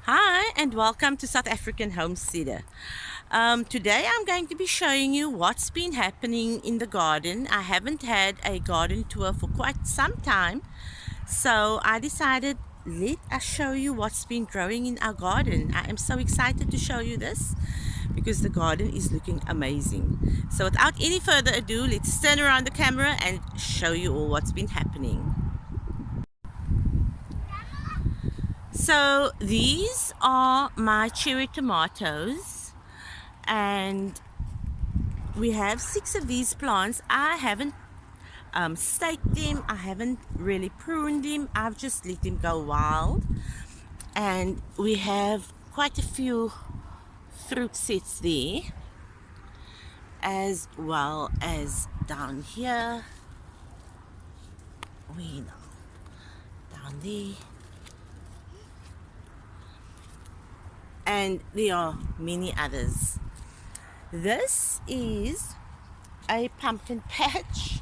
Hi and welcome to South African Homesteader. Today I'm going to be showing you what's been happening in the garden. I haven't had a garden tour for quite some time, so I decided let us show you what's been growing in our garden. I am so excited to show you this because the garden is looking amazing. So without any further ado, let's turn around the camera and show you all what's been happening. So these are my cherry tomatoes, and we have 6 of these plants. I haven't staked them, I haven't really pruned them, I've just let them go wild. And we have quite a few fruit sets there, as well as down here, we know, down there. And there are many others. This is a pumpkin patch,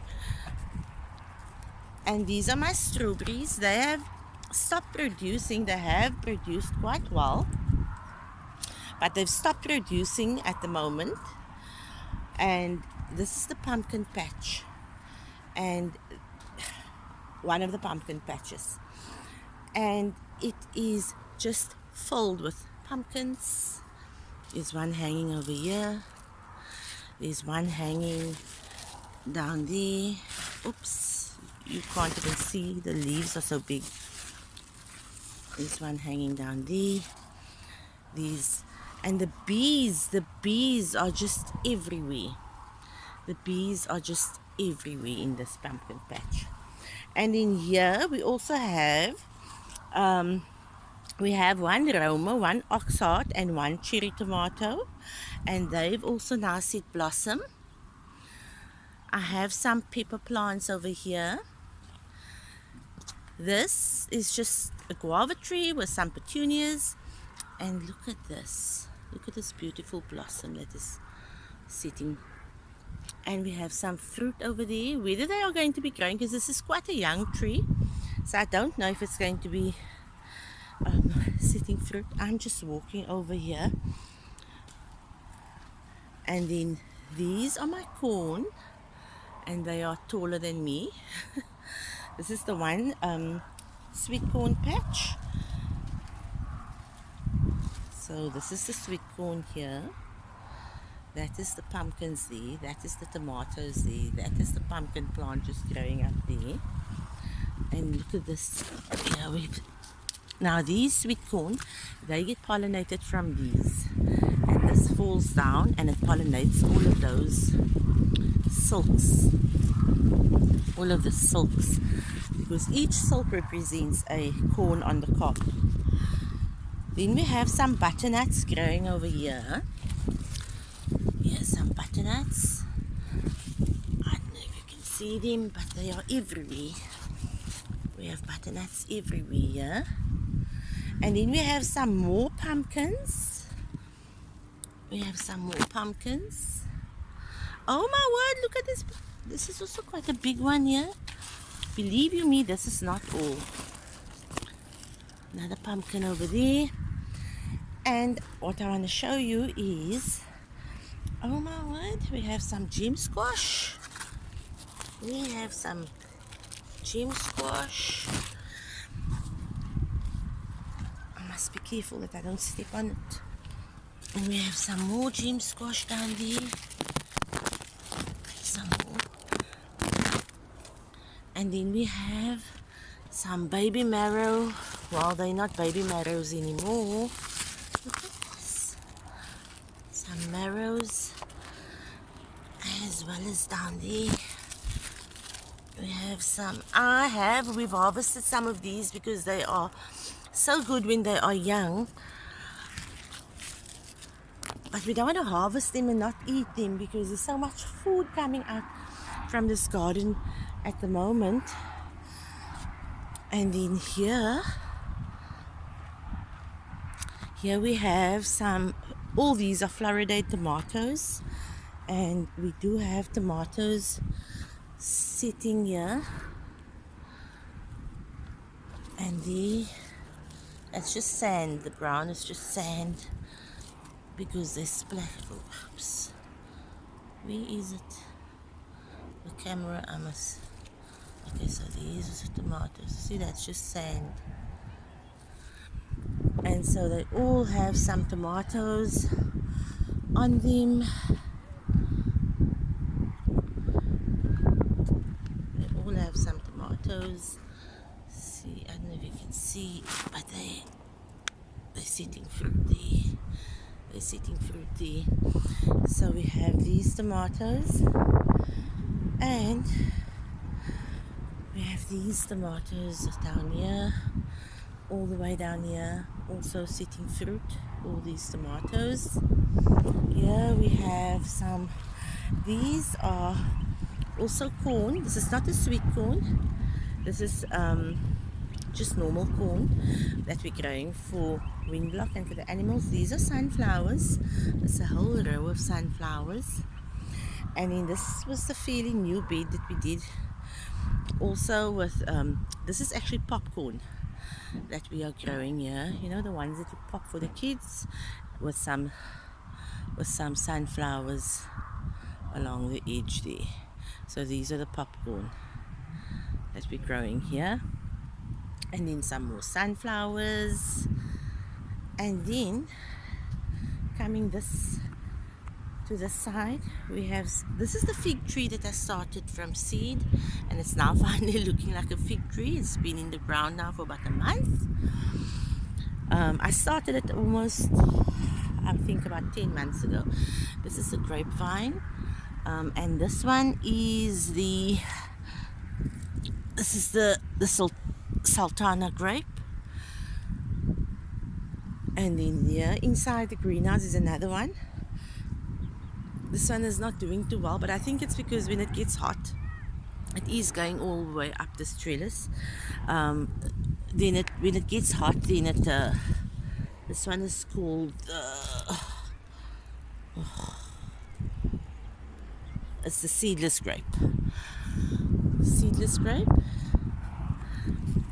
and these are my strawberries. They have stopped producing. They have produced quite well, but they've stopped producing at the moment. And this is the pumpkin patch, and one of the pumpkin patches, and it is just filled with pumpkins. There's one hanging over here, there's one hanging down there. Oops, you can't even see, the leaves are so big. There's one hanging down there. These, and the bees are just everywhere. The bees are just everywhere in this pumpkin patch. And in here we also have one Roma, one oxheart, and one cherry tomato, and they've also now set blossom. I have some pepper plants over here. This is just a guava tree with some petunias, and look at this. Look at this beautiful blossom that is sitting. And we have some fruit over there, whether they are going to be growing, because this is quite a young tree, so I don't know if it's going to be sitting fruit. I'm just walking over here, and then these are my corn, and they are taller than me. This is the one sweet corn patch. So this is the sweet corn here. That is the pumpkins there. That is the tomatoes there. That is the pumpkin plant just growing up there. And look at this. Now these sweet corn, they get pollinated from these. And this falls down and it pollinates all of those silks. All of the silks. Because each silk represents a corn on the cob. Then we have some butternuts growing over here. Here's some butternuts. I don't know if you can see them, but they are everywhere. We have butternuts everywhere here. And then we have some more pumpkins. We have some more pumpkins. Oh my word, look at this. This is also quite a big one here. Believe you me, this is not all. Another pumpkin over there. And what I want to show you is, oh my word, we have some gem squash. We have some gem squash. I must be careful that I don't step on it. And we have some more gem squash down there. Some more. And then we have some baby marrow. Well, they're not baby marrows anymore. Look at this. Some marrows, as well as down there. We have some. We've harvested some of these because they are so good when they are young. But we don't want to harvest them and not eat them because there's so much food coming out from this garden at the moment. And then here we have some, all these are Floridated tomatoes, and we do have tomatoes sitting here and there, It's just sand. The brown is just sand because they splash. Oops. Where is it? The camera, I must. Okay, so these are tomatoes. See, that's just sand. And so they all have some tomatoes on them. They all have some tomatoes. See, I don't know if you can see, but they're sitting fruity. They're sitting fruity. So we have these tomatoes, and we have these tomatoes down here, all the way down here, also sitting fruit, all these tomatoes. Here we have some, these are also corn. This is not a sweet corn. This is just normal corn that we're growing for windblock and for the animals. These are sunflowers. There's a whole row of sunflowers. And then this was the fairly new bed that we did also with, this is actually popcorn that we are growing here. You know, the ones that you pop for the kids, with some sunflowers along the edge there. So these are the popcorn that we're growing here. And then some more sunflowers. And then coming this to the side, we have, this is the fig tree that I started from seed, and it's now finally looking like a fig tree. It's been in the ground now for about a month. I started it almost, I think, about 10 months ago. This is a grapevine, and this one is the Sultana grape. And then here inside the greenhouse is another one. This one is not doing too well, but I think it's because when it gets hot, it is going all the way up this trellis. Then when it gets hot, then it this one is called it's the seedless grape. Seedless grape.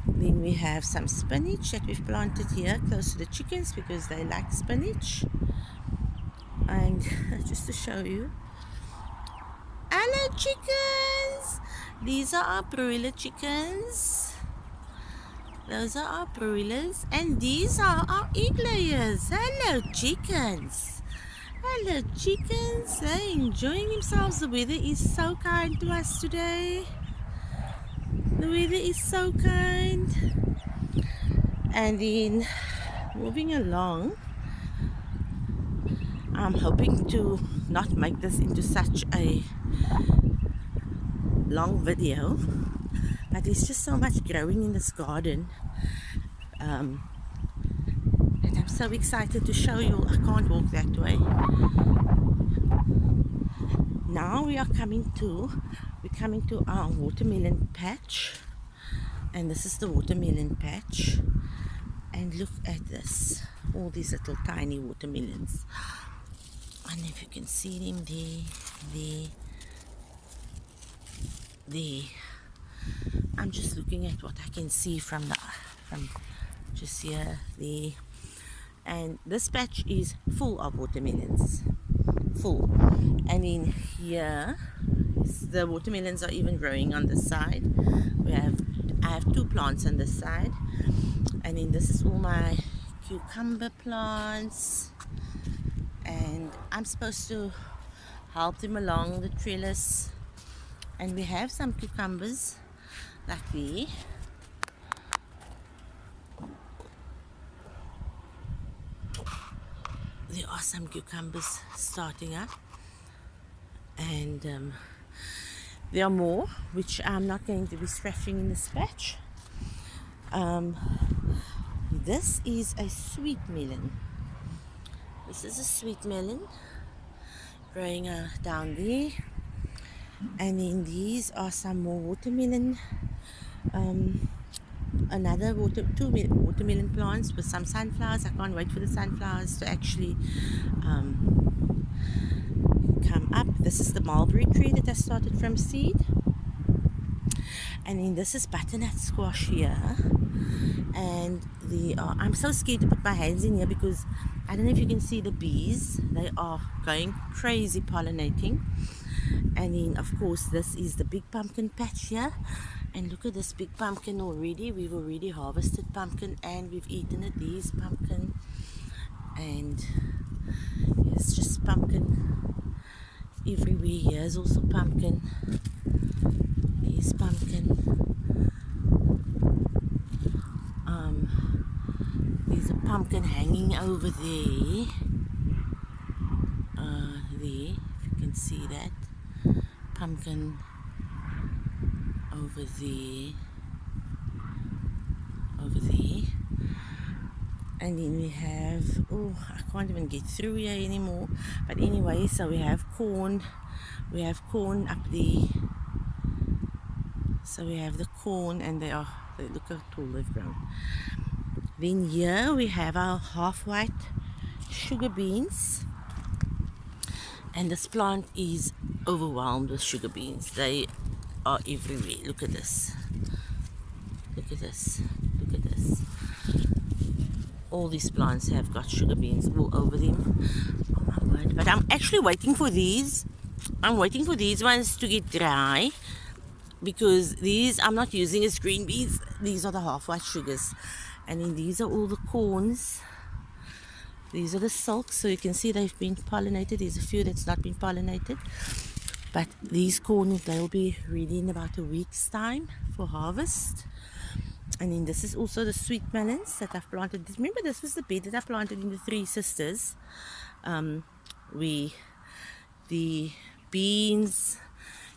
Then we have some spinach that we've planted here close to the chickens because they like spinach. And just to show you, hello chickens! These are our broiler chickens. Those are our broilers, and these are our egg layers. Hello chickens! Hello chickens! They're enjoying themselves. The weather is so kind to us today. The weather is so kind. And then moving along, I'm hoping to not make this into such a long video, but there's just so much growing in this garden, and I'm so excited to show you. I can't walk that way. Now we're coming to our watermelon patch, and this is the watermelon patch. And look at this, all these little tiny watermelons. And if you can see them there. I'm just looking at what I can see from just here, there. And this patch is full of watermelons, full. And in here, the watermelons are even growing on this side. I have two plants on this side, and then this is all my cucumber plants. And I'm supposed to help them along the trellis. And we have some cucumbers like there. There are some cucumbers starting up, and there are more which I'm not going to be scratching in this patch. This is a sweet melon. This is a sweet melon growing down there. And then these are some more watermelon, two watermelon plants with some sunflowers. I can't wait for the sunflowers to actually come up. This is the mulberry tree that I started from seed. And then this is butternut squash here. And I'm so scared to put my hands in here because I don't know if you can see the bees. They are going crazy pollinating. And then of course this is the big pumpkin patch here. And look at this big pumpkin already. We've already harvested pumpkin and we've eaten it. These pumpkin, and it's just pumpkin everywhere. Here's also pumpkin. There's pumpkin. There's a pumpkin hanging over there. There, if you can see that. Pumpkin over there. Over there. And then we have, oh, I can't even get through here anymore. But anyway, so we have corn. We have corn up there. So we have the corn, and they look how tall they've grown. Then here we have our half-white sugar beans. And this plant is overwhelmed with sugar beans. They are everywhere. Look at this. Look at this. Look at this. All these plants have got sugar beans all over them. Oh my word. But I'm actually waiting for these. I'm waiting for these ones to get dry, because these I'm not using as green beans. These are the half-white sugars. And then these are all the corns. These are the silks, so you can see they've been pollinated. There's a few that's not been pollinated. But these corn, they'll be ready in about a week's time for harvest. And then this is also the sweet melons that I've planted. Remember, this was the bed that I planted in the Three Sisters. The beans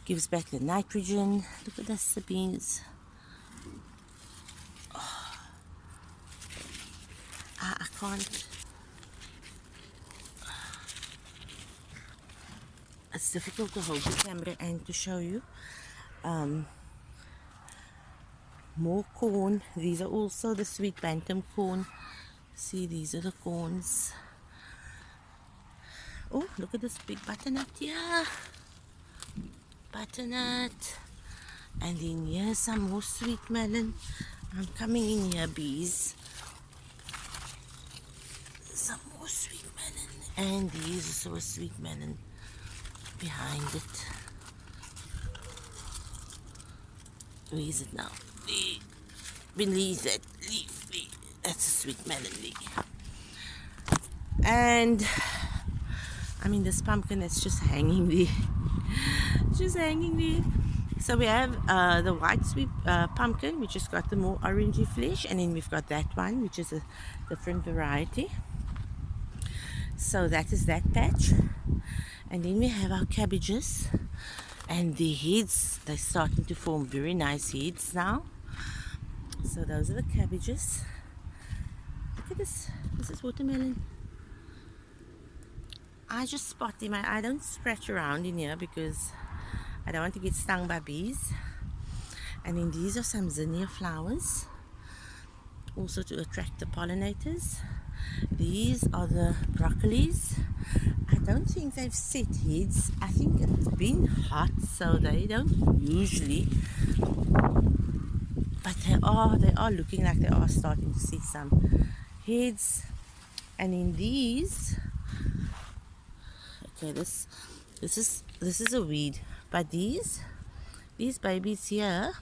gives back the nitrogen. Look at this, the beans. Oh, I can't. It's difficult to hold the camera and to show you. More corn. These are also the sweet bantam corn. See, these are the corns. Oh, look at this big butternut here. Butternut. And then here's some more sweet melon. I'm coming in here, bees. Some more sweet melon. And there's also a sweet melon behind it. Where is it now? Beneath that leaf. That's a sweet melon there. And I mean, this pumpkin that's just hanging there. Just hanging there. So we have the white sweet pumpkin, which has got the more orangey flesh, and then we've got that one, which is a different variety. So that is that patch. And then we have our cabbages, and the heads, they're starting to form very nice heads now. So those are the cabbages. Look at this. This is watermelon. I just spot them. I don't scratch around in here because I don't want to get stung by bees. And then these are some zinnia flowers, also to attract the pollinators. These are the broccolis. I don't think they've set heads. I think it's been hot, so they don't usually. But they are looking like they are starting to see some heads. And in these, okay, this is a weed. But these babies here,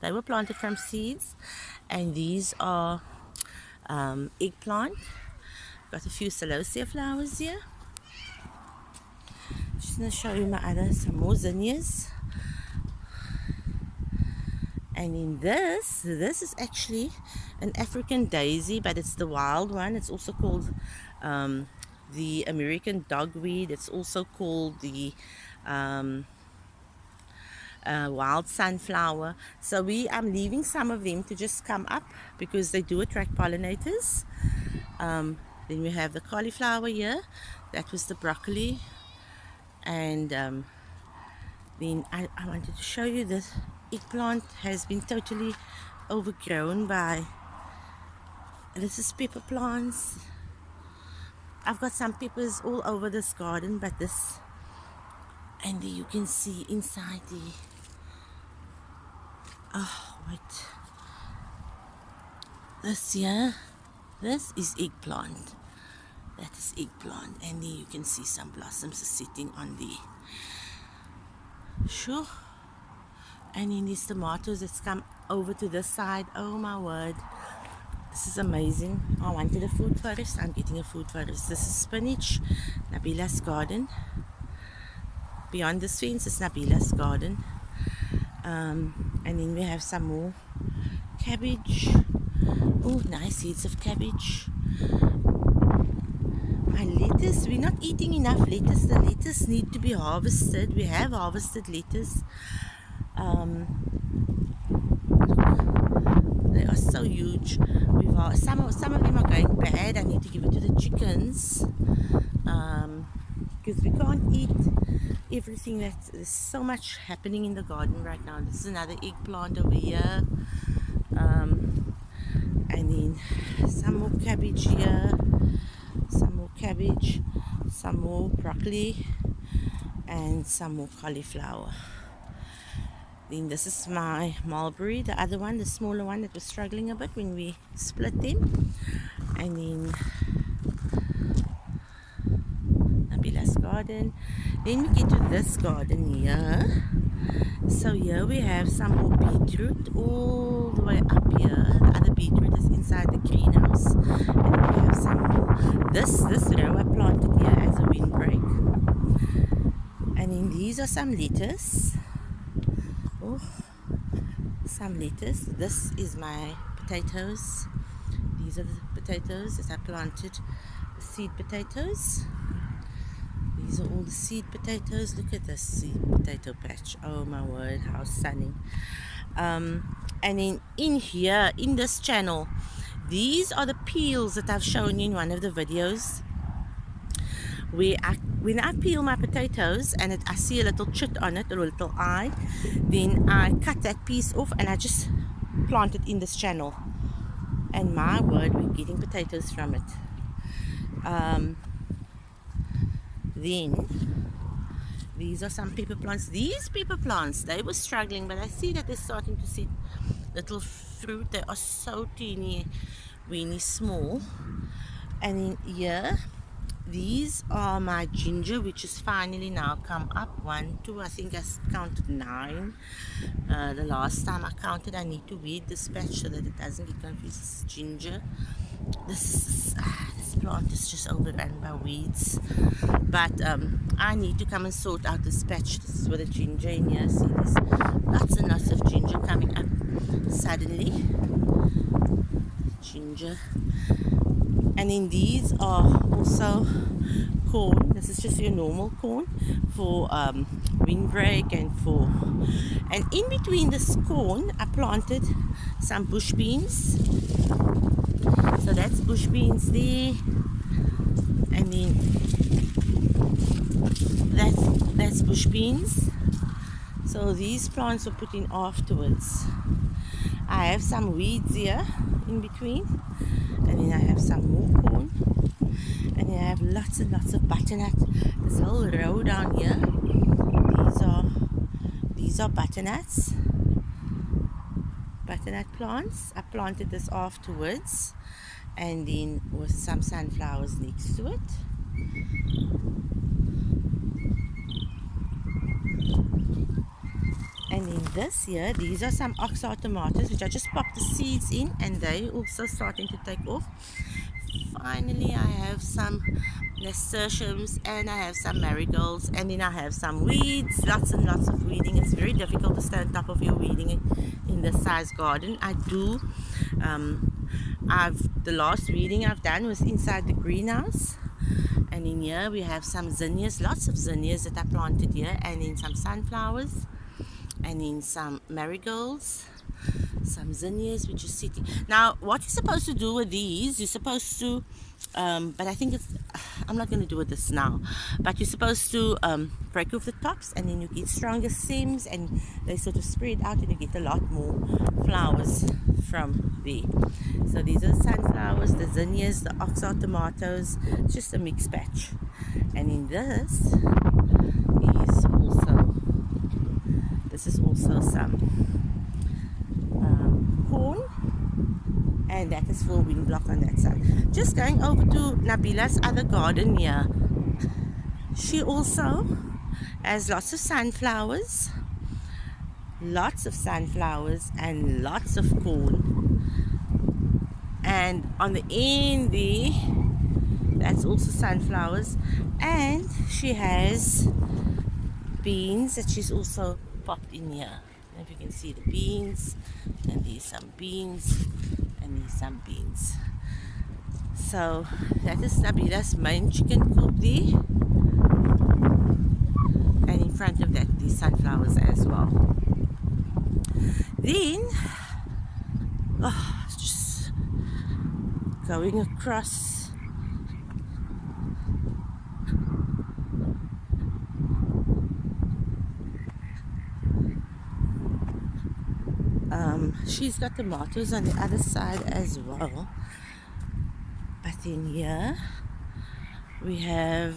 they were planted from seeds, and these are eggplant. Got a few celosia flowers here. Just gonna show you some more zinnias. And in this is actually an African daisy, but it's the wild one. It's also called the American dogweed. It's also called the wild sunflower. So I'm leaving some of them to just come up because they do attract pollinators. Then we have the cauliflower here. That was the broccoli. And then I wanted to show you this eggplant has been totally overgrown by, this is pepper plants. I've got some peppers all over this garden, but this, and you can see inside Oh, wait. This here, this is eggplant. That is eggplant, and there you can see some blossoms sitting on the. Sure. And then these tomatoes that's come over to this side. Oh my word. This is amazing. I wanted a food forest. I'm getting a food forest. This is spinach. Nabila's garden. Beyond this fence is Nabila's garden. And then we have some more cabbage. Oh, nice seeds of cabbage. My lettuce, we're not eating enough lettuce. The lettuce need to be harvested. We have harvested lettuce. They are so huge. Some of them are going bad. I need to give it to the chickens because we can't eat everything. There's so much happening in the garden right now. This is another eggplant over here, and then some more cabbage here, some more cabbage, some more broccoli, and some more cauliflower. Then this is my mulberry, the other one, the smaller one that was struggling a bit when we split them. And then Nabila's garden. Then we get to this garden here. So here we have some more beetroot all the way up here. The other beetroot is inside the greenhouse. And then we have some more. This row I planted here as a windbreak. And then these are some lettuce. Oh, some lettuce. This is my potatoes. These are the potatoes that I planted, the seed potatoes. These are all the seed potatoes. Look at this seed potato patch. Oh my word, how stunning. And then in here, in this channel, these are the peels that I've shown you in one of the videos. When I peel my potatoes and I see a little chit on it, or a little eye, then I cut that piece off and I just plant it in this channel. And my word, we're getting potatoes from it. Then these are some pepper plants. These pepper plants, they were struggling, but I see that they're starting to see little fruit. They are so teeny, weeny small. And then here, these are my ginger, which is finally now come up. 1, 2, I think I counted 9. The last time I counted, I need to weed this patch so that it doesn't get confused. This is ginger. This plant is just overrun by weeds. But I need to come and sort out this patch. This is with the ginger in here. See, there's lots and lots of ginger coming up suddenly. Ginger. And then these are also corn. This is just your normal corn for windbreak and in between this corn I planted some bush beans. So that's bush beans there, and then that's bush beans. So these plants were put in afterwards. I have some weeds here in between, and then I have some more corn, and then I have lots and lots of butternut. This whole row down here, these are butternuts, butternut plants. I planted this afterwards, and then with some sunflowers next to it. And in this here, these are some oxeye tomatoes, which I just popped the seeds in, and they also starting to take off. Finally, I have some nasturtiums, and I have some marigolds, and then I have some weeds, lots and lots of weeding. It's very difficult to stay on top of your weeding in this size garden. I do. The last weeding I've done was inside the greenhouse. And in here we have some zinnias, lots of zinnias that I planted here, and then some sunflowers, and then some marigolds, some zinnias which is sitting. Now what you're supposed to do with these, you're supposed to but I think I'm not going to do this now, but you're supposed to break off the tops, and then you get stronger stems, and they sort of spread out, and you get a lot more flowers from there. So these are the sunflowers, the zinnias, the oxeye tomatoes. It's just a mixed batch. And in this is also some corn, and that is for wind block on that side. Just going over to Nabila's other garden here. She also has lots of sunflowers and lots of corn. And on the end there, that's also sunflowers. And she has beans that she's also popped in here. If you can see the beans, and there's some beans, and there's some beans. So that is Nabila's main chicken coop there. And in front of that, these sunflowers as well. Then, just going across. She's got tomatoes on the other side as well. But in here, we have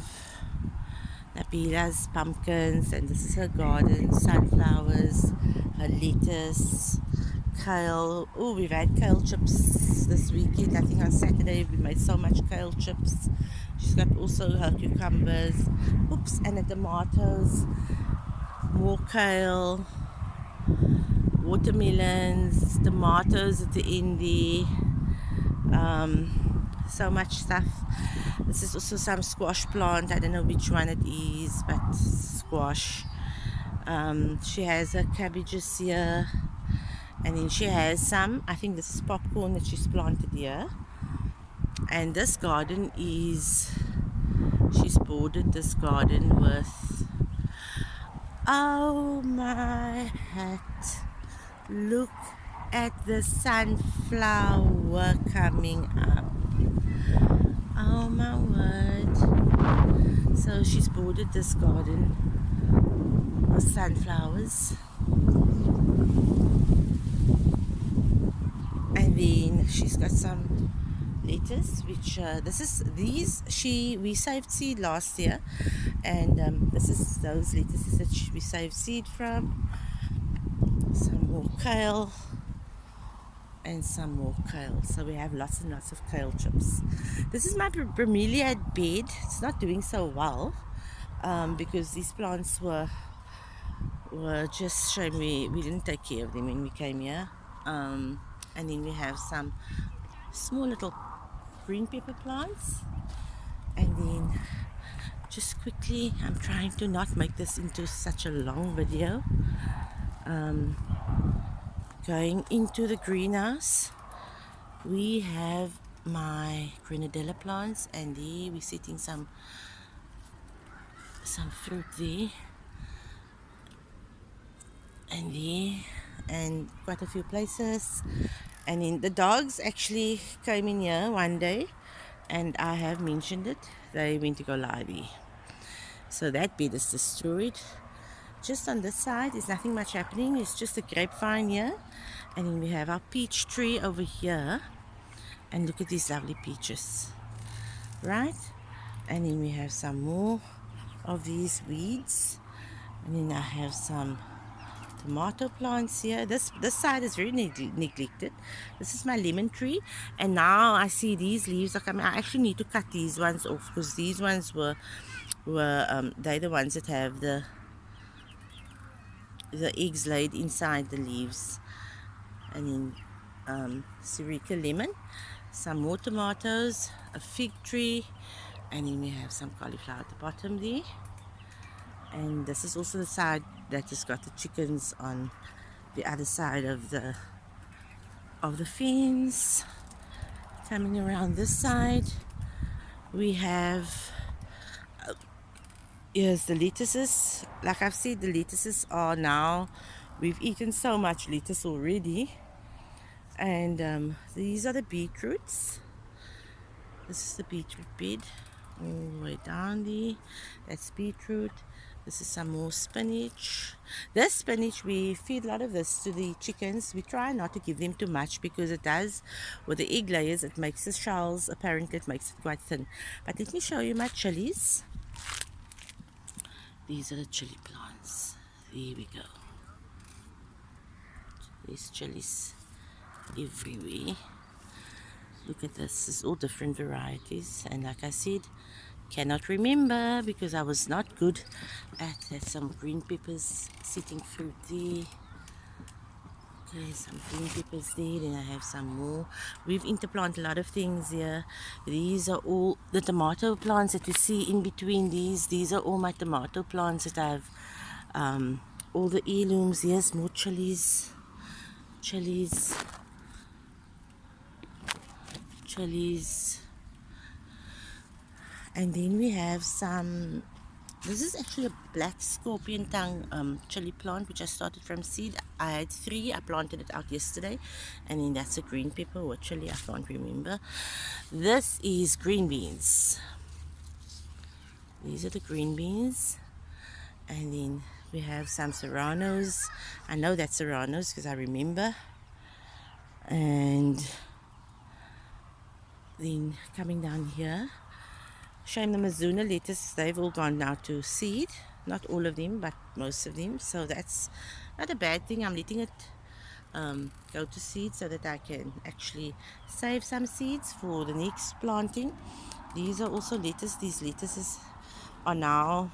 Nabila's pumpkins, and this is her garden, sunflowers, her lettuce, kale. Oh, we've had kale chips this weekend. I think on Saturday we made so much kale chips. She's got also her cucumbers, oops, and the tomatoes, more kale, watermelons, tomatoes at the end there. So much stuff. This is also some squash plant. I don't know which one it is, but squash. She has her cabbages here, and then she has some, I think this is popcorn that she's planted here. And this garden is, she's bordered this garden with, oh my hat, look at the sunflower coming up. Oh my word. So she's bordered this garden with sunflowers. And then she's got some lettuce, which we saved seed last year, and this is those lettuces that we saved seed from. Some more kale, and some more kale. So we have lots and lots of kale chips. This is my bromeliad bed. It's not doing so well because these plants were just showing we didn't take care of them when we came here. And then we have some small little green pepper plants. And then just quickly, I'm trying to not make this into such a long video. Going into the greenhouse, we have my grenadilla plants, and there we're setting some fruit there, and there, and quite a few places. And then the dogs actually came in here one day, and I have mentioned it, they went to go lie there. So that bed is destroyed. Just on this side, there's nothing much happening. It's just a grapevine here. And then we have our peach tree over here. And look at these lovely peaches. Right? And then we have some more of these weeds. And then I have some tomato plants here. This side is very neglected. This is my lemon tree. And now I see these leaves are coming. I actually need to cut these ones off because these ones were they're the ones that have the eggs laid inside the leaves. And then Sriracha lemon, some more tomatoes, a fig tree, and then we have some cauliflower at the bottom there. And this is also the side that has got the chickens on the other side of the fence. Coming around this side, we have here's the lettuces. Like I've said, the lettuces are now, we've eaten so much lettuce already. And these are the beetroots. This is the beetroot bed all the way down there. That's beetroot. This is some more spinach. This spinach, we feed a lot of this to the chickens. We try not to give them too much because it does, with the egg layers, it makes the shells, apparently it makes it quite thin. But let me show you my chilies. These are the chili plants. There we go. These chilies everywhere. Look at this, it's all different varieties, and like I said, cannot remember because I was not good at that. Some green peppers sitting fruit there. Okay, some green peppers there, then I have some more. We've interplanted a lot of things here. These are all the tomato plants that you see in between these. These are all my tomato plants that I have. All the heirlooms. Here's more chilies. Chilies. Chilies. And then we have some. This is actually a black scorpion tongue chili plant which I started from seed. I had 3. I planted it out yesterday, and then that's a green pepper or chili, I can't remember. This is green beans. These are the green beans, and then we have some serranos. I know that's serranos because I remember. And then coming down here, shame the Mizuna lettuce, they've all gone now to seed. Not all of them, but most of them. So that's not a bad thing. I'm letting it go to seed so that I can actually save some seeds for the next planting. These are also lettuce. These lettuces are now